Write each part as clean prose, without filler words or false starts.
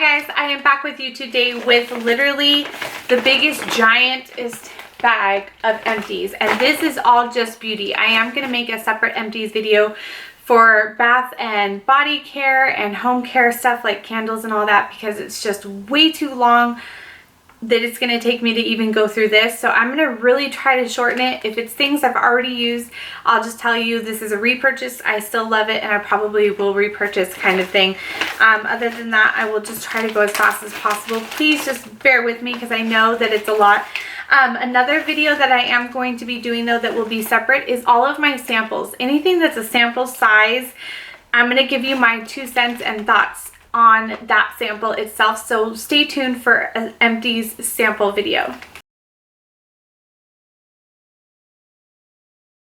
Hi guys, I am back with you today with literally the biggest giantest bag of empties, and this is all just beauty. I am going to make a separate empties video for bath and body care and home care stuff like candles and all that, because it's just way too long that it's going to take me to even go through this. So I'm going to really try to shorten it. If it's things I've already used, I'll just tell you this is a repurchase. I still love it and I probably will repurchase kind of thing. Other than that, I will just try to go as fast as possible. Please just bear with me because I know that it's a lot. Another video that I am going to be doing though that will be separate is all of my samples. Anything that's a sample size, I'm going to give you my 2 cents and thoughts on that sample itself, so stay tuned for an empties sample video.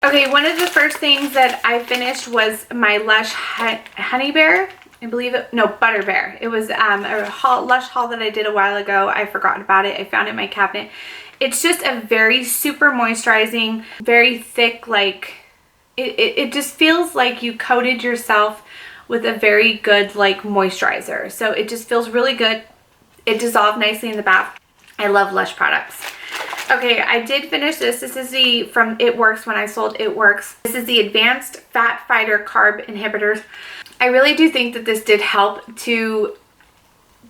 Okay, one of the first things that I finished was my Lush Honey Bear. I believe it, no, Butter Bear. It was a Lush haul that I did a while ago. I forgot about it. I found it in my cabinet. It's just a very super moisturizing, very thick, like it just feels like you coated yourself with a very good like moisturizer. So it just feels really good. It dissolved nicely in the bath. I love Lush products. Okay, I did finish this. This is the from It Works, when I sold It Works. This is the Advanced Fat Fighter Carb Inhibitors. I really do think that this did help to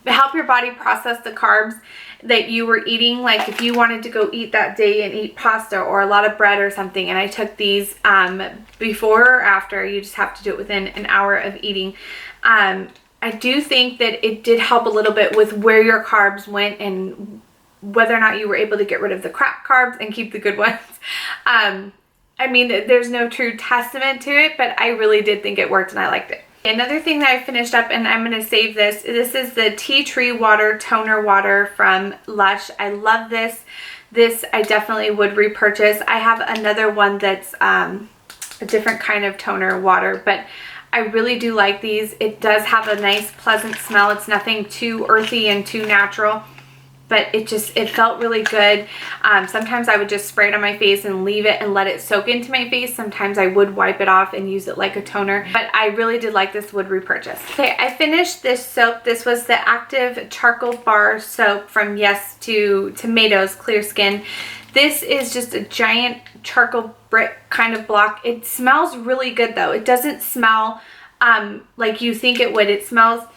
help your body process the carbs that you were eating. Like if you wanted to go eat that day and eat pasta or a lot of bread or something, and I took these before or after, you just have to do it within an hour of eating. I do think that it did help a little bit with where your carbs went and whether or not you were able to get rid of the crap carbs and keep the good ones. I mean, there's no true testament to it, but I really did think it worked and I liked it. Another thing that I finished up, and I'm going to save this, this is the Tea Tree Water Toner Water from Lush. I love this. This I definitely would repurchase. I have another one that's a different kind of toner water, but I really do like these. It does have a nice pleasant smell. It's nothing too earthy and too natural, but it felt really good. Sometimes I would just spray it on my face and leave it and let it soak into my face. Sometimes I would wipe it off and use it like a toner, but I really did like this, would repurchase. Okay, I finished this soap. This was the Active Charcoal Bar Soap from Yes to Tomatoes Clear Skin. This is just a giant charcoal brick kind of block. It smells really good though. It doesn't smell like you think it would. It smells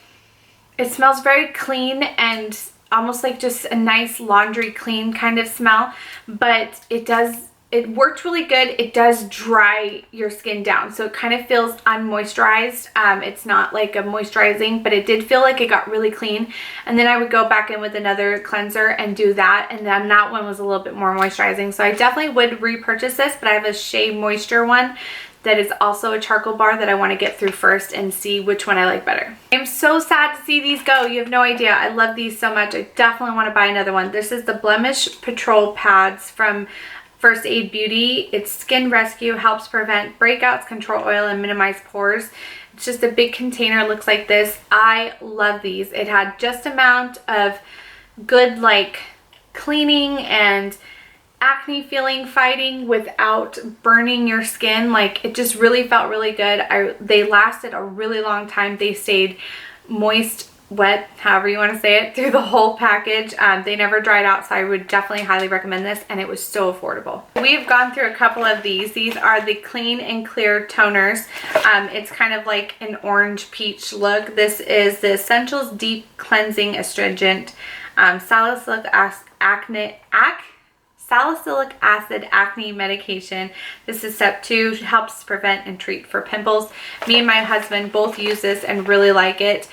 very clean and almost like just a nice laundry clean kind of smell, but it worked really good. It does dry your skin down, so it kind of feels unmoisturized. It's not like a moisturizing, but it did feel like it got really clean. And then I would go back in with another cleanser and do that, and then that one was a little bit more moisturizing. So I definitely would repurchase this, but I have a Shea Moisture one that is also a charcoal bar that I want to get through first and see which one I like better. I'm so sad to see these go. You have no idea. I love these so much. I definitely want to buy another one. This is the Blemish Patrol Pads from First Aid Beauty. It's Skin Rescue, helps prevent breakouts, control oil, and minimize pores. It's just a big container, looks like this. I love these. It had just amount of good like cleaning and acne feeling fighting without burning your skin. Like it just really felt really good. They lasted a really long time. They stayed moist, wet, however you want to say it, through the whole package. They never dried out, so I would definitely highly recommend this, and it was so affordable. We've gone through a couple of these. These are the Clean and Clear toners. It's kind of like an orange peach look. This is the Essentials Deep Cleansing Astringent Salicylic acid acne medication. This is step 2, helps prevent and treat for pimples. Me and my husband both use this and really like it.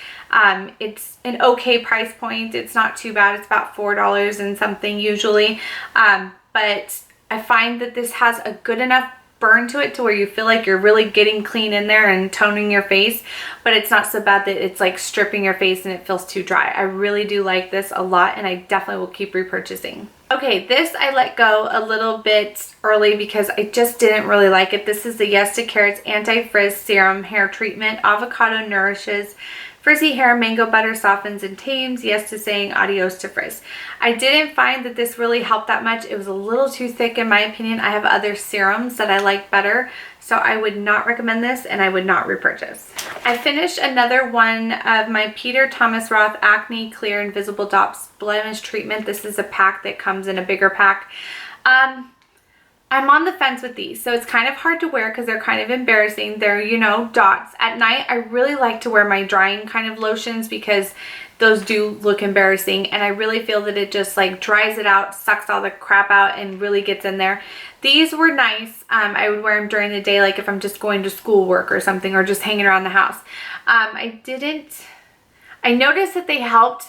It's an okay price point. It's not too bad. It's about $4 and something usually. But I find that this has a good enough burn to it to where you feel like you're really getting clean in there and toning your face, but it's not so bad that it's like stripping your face and it feels too dry. I really do like this a lot, and I definitely will keep repurchasing. Okay, this I let go a little bit early because I just didn't really like it. This is the Yes to Carrots Anti-Frizz Serum Hair Treatment. Avocado nourishes Frizzy hair, mango butter softens and tames. Yes to saying adios to frizz. I didn't find that this really helped that much. It was a little too thick in my opinion. I have other serums that I like better, so I would not recommend this and I would not repurchase. I finished another one of my Peter Thomas Roth Acne Clear Invisible Dots Blemish Treatment. This is a pack that comes in a bigger pack. I'm on the fence with these, so it's kind of hard to wear because they're kind of embarrassing. They're, you know, dots. At night, I really like to wear my drying kind of lotions because those do look embarrassing, and I really feel that it just like dries it out, sucks all the crap out, and really gets in there. These were nice. I would wear them during the day, like if I'm just going to schoolwork or something, or just hanging around the house. I noticed that they helped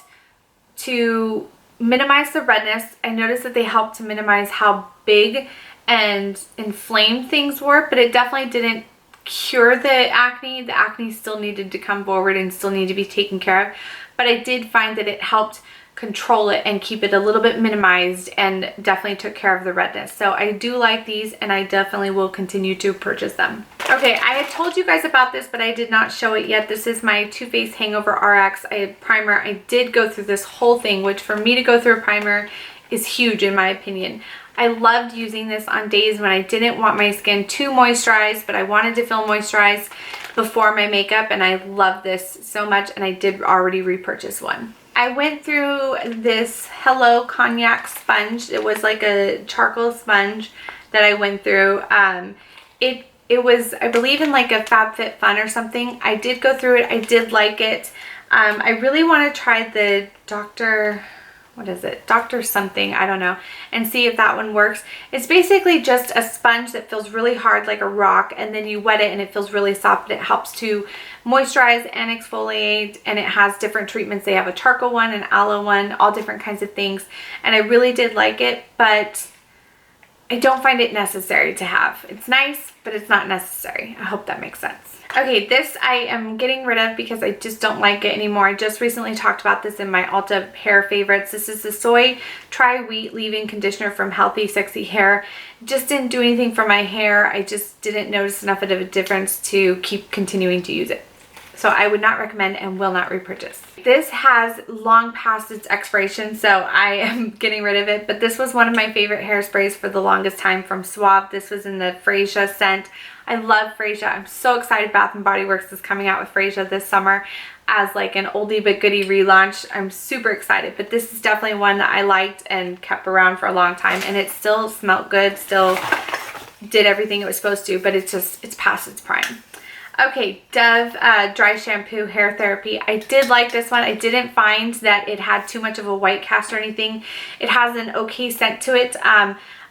to minimize the redness. I noticed that they helped to minimize how big and inflamed things were, but it definitely didn't cure the acne. The acne still needed to come forward and still need to be taken care of, but I did find that it helped control it and keep it a little bit minimized, and definitely took care of the redness. So I do like these, and I definitely will continue to purchase them. Okay, I had told you guys about this, but I did not show it yet. This is my Too Faced Hangover RX primer. I did go through this whole thing, which for me to go through a primer is huge in my opinion. I loved using this on days when I didn't want my skin too moisturized, but I wanted to feel moisturized before my makeup, and I love this so much, and I did already repurchase one. I went through this Hello Cognac sponge. It was like a charcoal sponge that I went through. It was, I believe, in like a FabFitFun or something. I did go through it. I did like it. I really want to try the Dr. something, I don't know, and see if that one works. It's basically just a sponge that feels really hard like a rock, and then you wet it and it feels really soft, but it helps to moisturize and exfoliate, and it has different treatments. They have a charcoal one, an aloe one, all different kinds of things, and I really did like it, but I don't find it necessary to have. It's nice, but it's not necessary. I hope that makes sense. Okay, this I am getting rid of because I just don't like it anymore. I just recently talked about this in my Ulta hair favorites. This is the Soy Tri-Wheat Leave-In Conditioner from Healthy Sexy Hair. Just didn't do anything for my hair. I just didn't notice enough of a difference to keep continuing to use it. So I would not recommend and will not repurchase. This has long past its expiration, so I am getting rid of it. But this was one of my favorite hairsprays for the longest time from Suave. This was in the Freesia scent. I love Freesia. I'm so excited Bath & Body Works is coming out with Freesia this summer as like an oldie but goodie relaunch. I'm super excited, but this is definitely one that I liked and kept around for a long time, and it still smelled good, still did everything it was supposed to, but it's past its prime. Okay, Dove Dry Shampoo Hair Therapy. I did like this one. I didn't find that it had too much of a white cast or anything. It has an okay scent to it.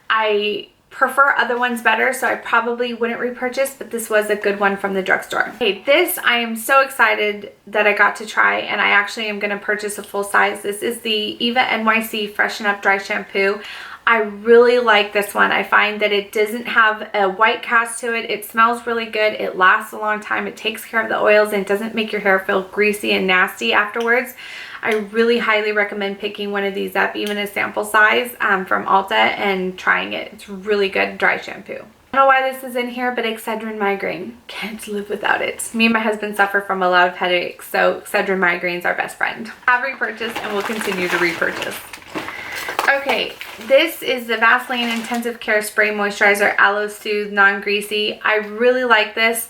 I prefer other ones better, so I probably wouldn't repurchase, but this was a good one from the drugstore. Okay, this I am so excited that I got to try, and I actually am going to purchase a full size. This is the Eva NYC Freshen Up Dry Shampoo. I really like this one. I find that it doesn't have a white cast to it. It smells really good. It lasts a long time. It takes care of the oils, and it doesn't make your hair feel greasy and nasty afterwards. I really highly recommend picking one of these up, even a sample size from Ulta, and trying it. It's really good dry shampoo. I don't know why this is in here, but Excedrin migraine. Can't live without it. Me and my husband suffer from a lot of headaches, so Excedrin migraine's our best friend. Have repurchased and will continue to repurchase. Okay, this is the Vaseline Intensive Care Spray Moisturizer Aloe Soothe Non-Greasy. I really like this.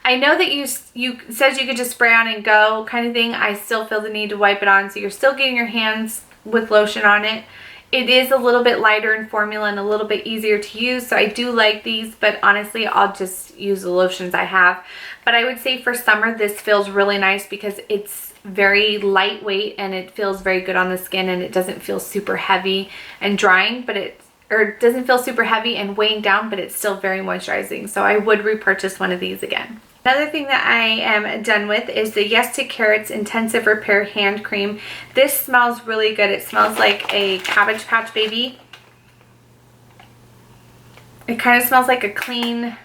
I know that you says you could just spray on and go kind of thing. I still feel the need to wipe it on, so you're still getting your hands with lotion on it. It is a little bit lighter in formula and a little bit easier to use, so I do like these, but honestly I'll just use the lotions I have. But I would say for summer this feels really nice because it's very lightweight and it feels very good on the skin, and it doesn't feel super heavy and drying, but it doesn't feel super heavy and weighing down, but it's still very moisturizing. So I would repurchase one of these again. Another thing that I am done with is the Yes to Carrots Intensive Repair Hand Cream. This smells really good. It smells like a Cabbage Patch Baby. It kind of smells like a clean,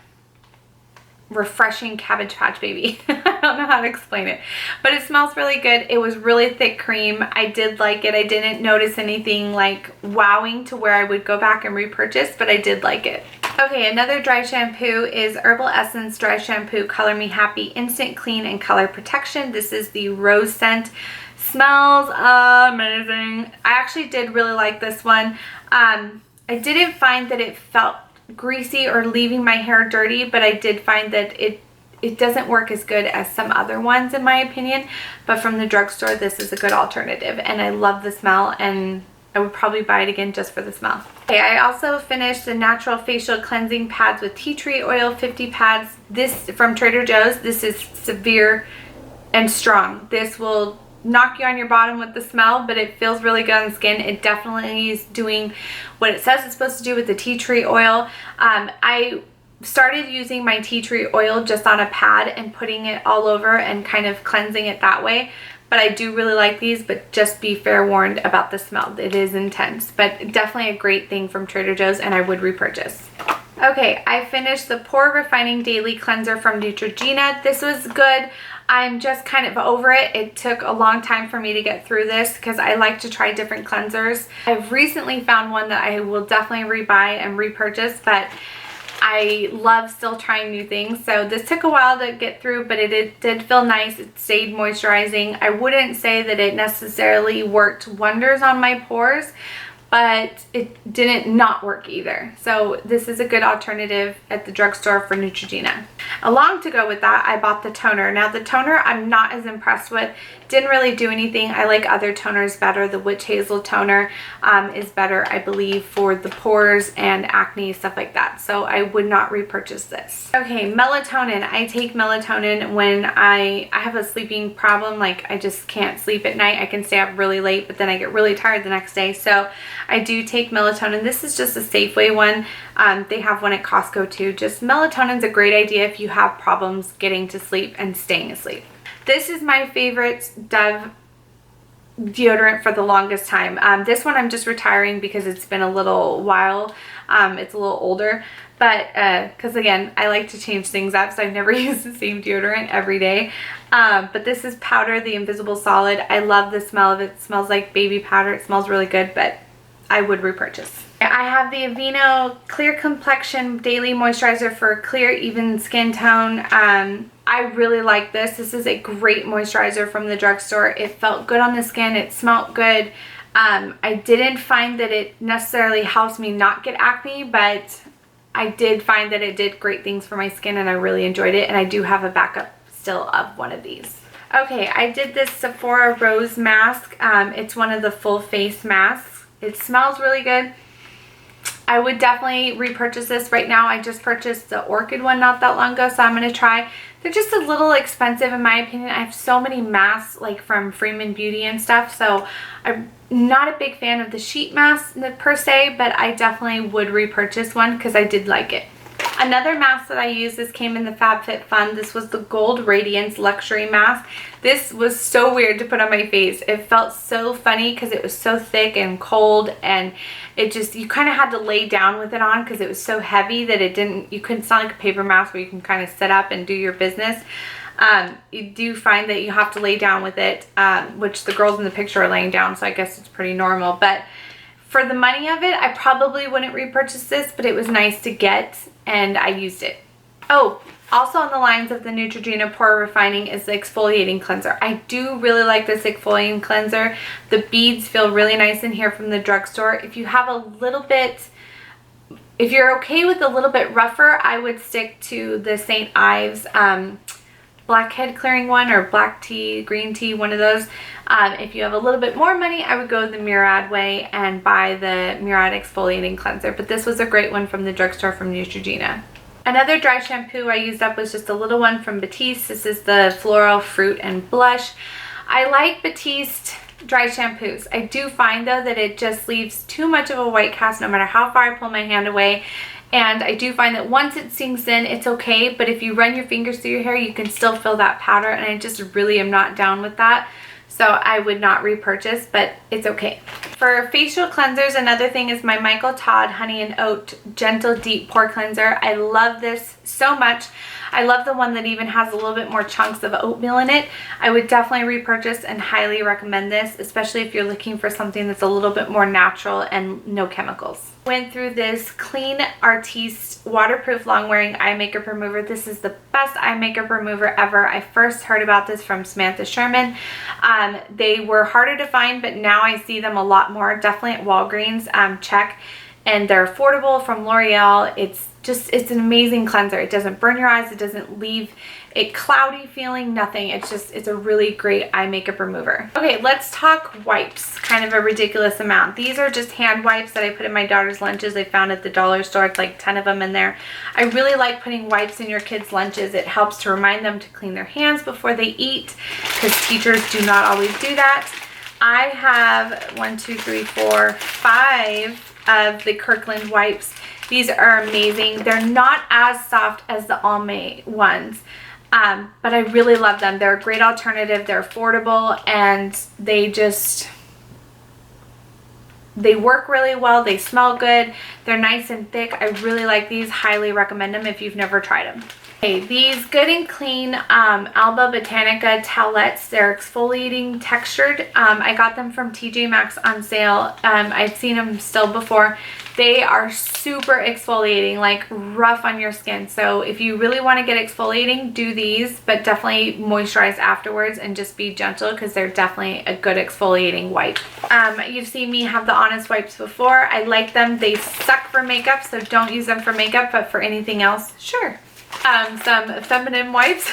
refreshing Cabbage Patch Baby. I don't know how to explain it, but it smells really good. It was really thick cream. I did like it. I didn't notice anything like wowing to where I would go back and repurchase, but I did like it. Okay, another dry shampoo is Herbal Essence Dry Shampoo Color Me Happy Instant Clean and Color Protection. This is the rose scent. Smells amazing. I actually did really like this one. I didn't find that it felt greasy or leaving my hair dirty, but I did find that it doesn't work as good as some other ones in my opinion. But from the drugstore, this is a good alternative, and I love the smell, and I would probably buy it again just for the smell. Okay, I also finished the Natural Facial Cleansing Pads with Tea Tree Oil 50 pads. This from Trader Joe's. This is severe and strong. This will knock you on your bottom with the smell, but it feels really good on the skin. It definitely is doing what it says it's supposed to do with the tea tree oil. I started using my tea tree oil just on a pad and putting it all over and kind of cleansing it that way. But I do really like these, but just be fair warned about the smell. It is intense, but definitely a great thing from Trader Joe's, and I would repurchase. Okay, I finished the Pore Refining Daily Cleanser from Neutrogena. This was good. I'm just kind of over it. It took a long time for me to get through this because I like to try different cleansers. I've recently found one that I will definitely rebuy and repurchase, but I love still trying new things. So this took a while to get through, but it did feel nice. It stayed moisturizing. I wouldn't say that it necessarily worked wonders on my pores, but it didn't not work either. So this is a good alternative at the drugstore for Neutrogena. Along to go with that, I bought the toner. Now the toner I'm not as impressed with. Didn't really do anything. I like other toners better. The Witch Hazel toner is better, I believe, for the pores and acne, stuff like that. So I would not repurchase this. Okay, melatonin. I take melatonin when I have a sleeping problem. Like I just can't sleep at night. I can stay up really late, but then I get really tired the next day. So I do take melatonin. This is just a Safeway one. They have one at Costco too. Just melatonin's a great idea if you have problems getting to sleep and staying asleep. This is my favorite Dove deodorant for the longest time. This one I'm just retiring because it's been a little while. It's a little older, but because again, I like to change things up, so I've never used the same deodorant every day. But this is Powder, the Invisible Solid. I love the smell of it. It smells like baby powder. It smells really good, but I would repurchase. I have the Aveeno Clear Complexion Daily Moisturizer for clear, even skin tone. I really like this. This is a great moisturizer from the drugstore. It felt good on the skin. It smelled good. I didn't find that it necessarily helps me not get acne, but I did find that it did great things for my skin, and I really enjoyed it. And I do have a backup still of one of these. Okay, I did this Sephora Rose Mask. It's one of the full face masks. It smells really good. I would definitely repurchase this. Right now I just purchased the Orchid one not that long ago, so I'm going to try. They're just a little expensive in my opinion. I have so many masks like from Freeman Beauty and stuff, so I'm not a big fan of the sheet mask per se, but I definitely would repurchase one because I did like it. Another mask that I used, this came in the FabFitFun. This was the Gold Radiance Luxury Mask. This was so weird to put on my face. It felt so funny because it was so thick and cold, and it just, you kind of had to lay down with it on because it was so heavy that it didn't, you couldn't sound like a paper mask where you can kind of sit up and do your business. You do find that you have to lay down with it, which the girls in the picture are laying down, so I guess it's pretty normal. But for the money of it, I probably wouldn't repurchase this, but it was nice to get, and I used it. Oh, also on the lines of the Neutrogena Pore Refining is the Exfoliating Cleanser. I do really like this exfoliating cleanser. The beads feel really nice in here from the drugstore. If you have a little bit, if you're okay with a little bit rougher, I would stick to the St. Ives blackhead clearing one, or black tea, green tea, one of those. If you have a little bit more money, I would go the Murad way and buy the Murad Exfoliating Cleanser. But this was a great one from the drugstore from Neutrogena. Another dry shampoo I used up was just a little one from Ebates. This is the Floral Fruit and Blush. I like Ebates dry shampoos. I do find though that it just leaves too much of a white cast no matter how far I pull my hand away. And I do find that once it sinks in, it's okay, but if you run your fingers through your hair, you can still feel that powder, and I just really am not down with that. So I would not repurchase, but it's okay. For facial cleansers, another thing is my Michael Todd Honey and Oat Gentle Deep Pore Cleanser. I love this so much. I love the one that even has a little bit more chunks of oatmeal in it. I would definitely repurchase and highly recommend this, especially if you're looking for something that's a little bit more natural and no chemicals. Went through this Clean Artiste waterproof long wearing eye makeup remover. This is the best eye makeup remover ever. I first heard about this from Samantha Sherman. They were harder to find, but now I see them a lot more, definitely at Walgreens. Check. And they're affordable, from L'Oreal. It's an amazing cleanser. It doesn't burn your eyes. It doesn't leave a cloudy feeling, nothing. It's a really great eye makeup remover. Okay, let's talk wipes. Kind of a ridiculous amount. These are just hand wipes that I put in my daughter's lunches. I found at the dollar store. It's like 10 of them in there. I really like putting wipes in your kids' lunches. It helps to remind them to clean their hands before they eat, because teachers do not always do that. I have 5 of the Kirkland wipes. These are amazing. They're not as soft as the Almay ones, but I really love them. They're a great alternative. They're affordable, and they work really well. They smell good. They're nice and thick. I really like these. Highly recommend them if you've never tried them. Okay, these Good and Clean Alba Botanica towelettes, they're exfoliating textured. I got them from TJ Maxx on sale. I've seen them still before. They are super exfoliating, like rough on your skin. So if you really want to get exfoliating, do these, but definitely moisturize afterwards and just be gentle, because they're definitely a good exfoliating wipe. You've seen me have the Honest wipes before. I like them. They suck for makeup, so don't use them for makeup, but for anything else, sure. Some feminine wipes.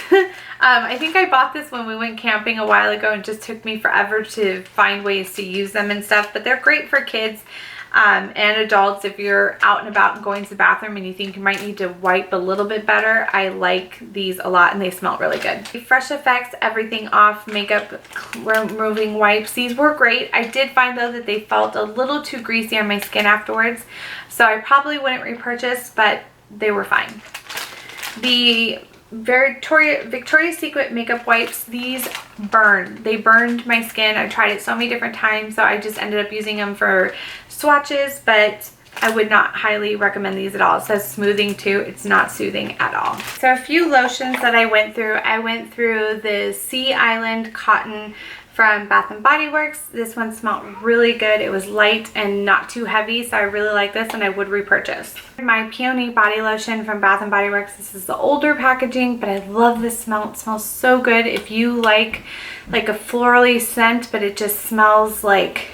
I think I bought this when we went camping a while ago, and just took me forever to find ways to use them and stuff, but they're great for kids and adults. If you're out and about and going to the bathroom and you think you might need to wipe a little bit better, I like these a lot, and they smell really good. Fresh Effects Everything Off makeup removing wipes. These were great. I did find though that they felt a little too greasy on my skin afterwards, so I probably wouldn't repurchase, but they were fine. The Victoria's Secret makeup wipes, these burn. They burned my skin. I tried it so many different times, so I just ended up using them for swatches, but I would not highly recommend these at all. It says smoothing too. It's not soothing at all. So a few lotions that I went through. I went through the Sea Island Cotton from Bath & Body Works. This one smelled really good. It was light and not too heavy, so I really like this, and I would repurchase. My Peony body lotion from Bath & Body Works. This is the older packaging, but I love this smell. It smells so good. If you like a florally scent, but it just smells like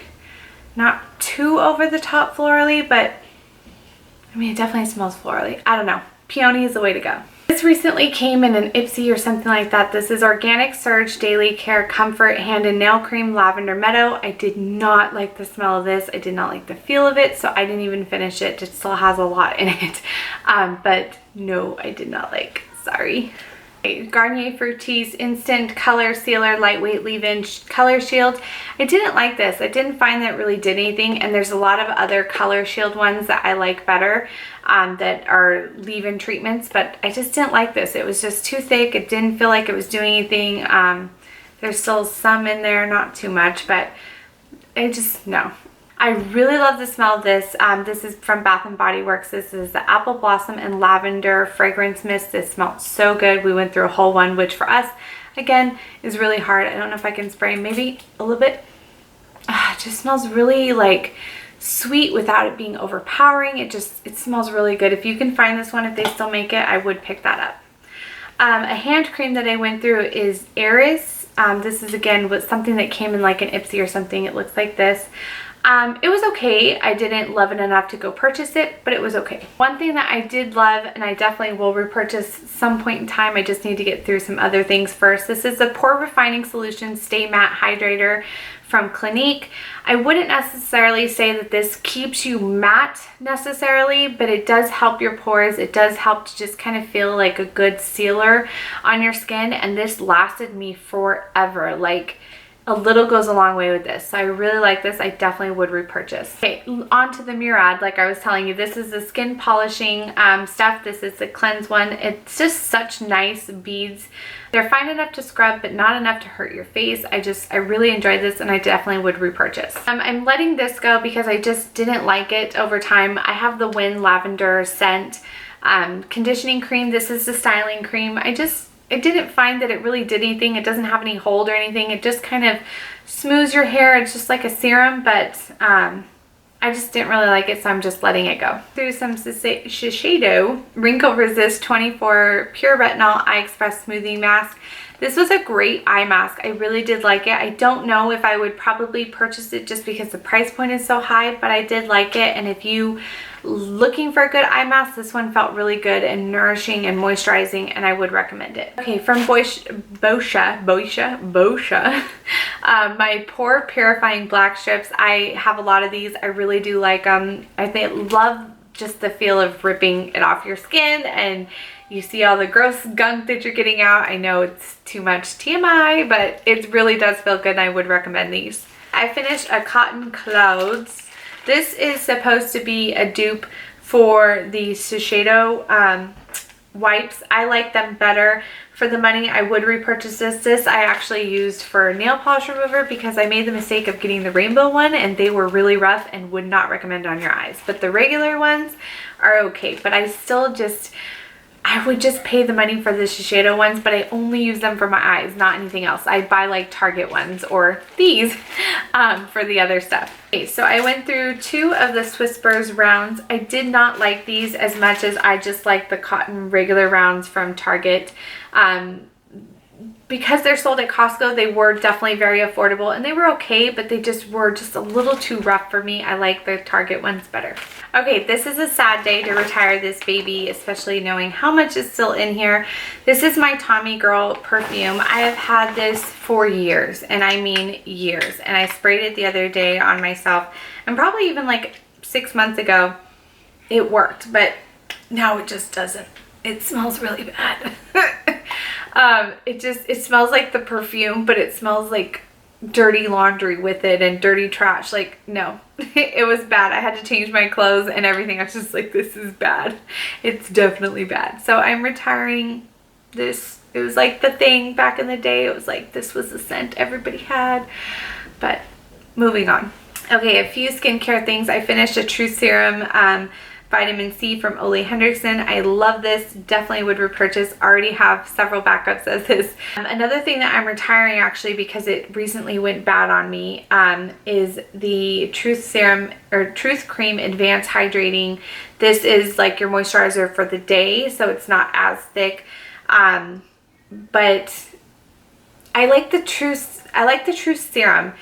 not too over the top florally, but I mean, it definitely smells florally. I don't know. Peony is the way to go. This recently came in an Ipsy or something like that. This is Organic Surge Daily Care Comfort Hand and Nail Cream Lavender Meadow. I did not like the smell of this. I did not like the feel of it, so I didn't even finish it. It still has a lot in it. But no, I did not like. Sorry. Garnier Fructis Instant Color Sealer Lightweight Leave-In Color Shield. I didn't like this. I didn't find that it really did anything, and there's a lot of other Color Shield ones that I like better that are leave-in treatments, but I just didn't like this. It was just too thick. It didn't feel like it was doing anything. There's still some in there, not too much, but no. I really love the smell of this. This is from Bath & Body Works. This is the Apple Blossom and Lavender Fragrance Mist. This smells so good. We went through a whole one, which for us, again, is really hard. I don't know if I can spray maybe a little bit. It just smells really like sweet without it being overpowering. It smells really good. If you can find this one, if they still make it, I would pick that up. A hand cream that I went through is Eris. This is again with something that came in like an Ipsy or something. It looks like this. It was okay. I didn't love it enough to go purchase it, but it was okay. One thing that I did love, and I definitely will repurchase some point in time, I just need to get through some other things first. This is the Pore Refining Solution Stay Matte Hydrator from Clinique. I wouldn't necessarily say that this keeps you matte necessarily, but it does help your pores. It does help to just kind of feel like a good sealer on your skin, and this lasted me forever. Like, a little goes a long way with this. So I really like this. I definitely would repurchase. Okay, on to the Murad. Like I was telling you, this is the skin polishing stuff. This is the cleanse one. It's just such nice beads. They're fine enough to scrub, but not enough to hurt your face. I really enjoyed this, and I definitely would repurchase. I'm letting this go because I just didn't like it over time. I have the Wynn Lavender scent. Conditioning cream. This is the styling cream. I didn't find that it really did anything. It doesn't have any hold or anything. It just kind of smooths your hair. It's just like a serum, but I just didn't really like it, so I'm just letting it go. Through some Shiseido Wrinkle Resist 24 Pure Retinol Eye Express Smoothing Mask. This was a great eye mask. I really did like it. I don't know if I would probably purchase it just because the price point is so high, but I did like it. And if you looking for a good eye mask, this one felt really good and nourishing and moisturizing, and I would recommend it. Okay, from Boscia, my Pore Purifying Black Strips. I have a lot of these. I really do like them. I love just the feel of ripping it off your skin, and you see all the gross gunk that you're getting out. I know it's too much TMI, but it really does feel good, and I would recommend these. I finished a Cotton Clouds. This is supposed to be a dupe for the Shiseido wipes. I like them better. For the money, I would repurchase this. This I actually used for nail polish remover because I made the mistake of getting the rainbow one, and they were really rough and would not recommend on your eyes. But the regular ones are okay. But I would just pay the money for the Shiseido ones, but I only use them for my eyes, not anything else. I buy like Target ones or these for the other stuff. Okay, so I went through 2 of the Swisspers rounds. I did not like these as much as I just like the cotton regular rounds from Target. Because they're sold at Costco, they were definitely very affordable, and they were okay, but they were just a little too rough for me. I like the Target ones better. Okay, this is a sad day to retire this baby, especially knowing how much is still in here. This is my Tommy Girl perfume. I have had this for years, and I mean years, and I sprayed it the other day on myself, and probably even like 6 months ago it worked, but now it just doesn't. It smells really bad. It smells like the perfume, but it smells like dirty laundry with it and dirty trash. Like, no, it was bad. I had to change my clothes and everything. I was just like, this is bad. It's definitely bad. So I'm retiring this. It was like the thing back in the day. It was like, this was the scent everybody had, but moving on. Okay, a few skincare things. I finished a Truth Serum, Vitamin C from Ole Henriksen. I love this. Definitely would repurchase. Already have several backups of this. Another thing that I'm retiring actually because it recently went bad on me is the Truth Serum or Truth Cream Advanced Hydrating. This is like your moisturizer for the day, so it's not as thick. But I like the Truth Serum.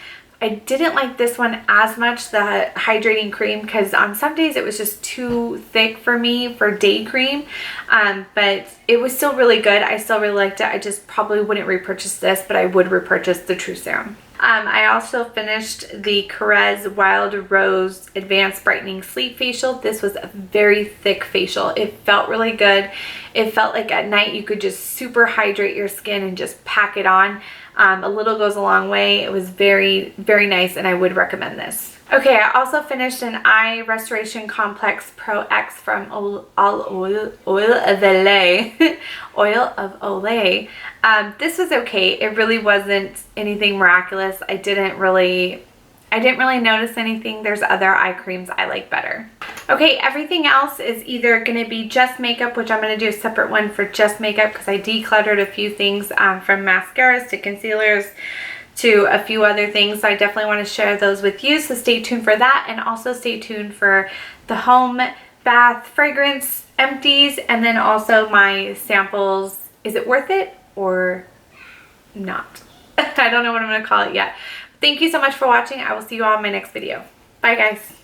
I didn't like this one as much, the hydrating cream, because on some days it was just too thick for me for day cream, but it was still really good. I still really liked it. I just probably wouldn't repurchase this, but I would repurchase the True Serum. I also finished the Carez Wild Rose Advanced Brightening Sleep Facial. This was a very thick facial. It felt really good. It felt like at night you could just super hydrate your skin and just pack it on. A little goes a long way. It was very, very nice, and I would recommend this. Okay, I also finished an Eye Restoration Complex Pro X from Oil of Olay. Oil of Olay. This was okay. It really wasn't anything miraculous. I didn't really notice anything. There's other eye creams I like better. Okay, everything else is either going to be just makeup, which I'm going to do a separate one for just makeup because I decluttered a few things from mascaras to concealers to a few other things. So I definitely want to share those with you. So stay tuned for that, and also stay tuned for the home bath fragrance empties, and then also my samples. Is it worth it or not? I don't know what I'm going to call it yet. Thank you so much for watching. I will see you all in my next video. Bye guys.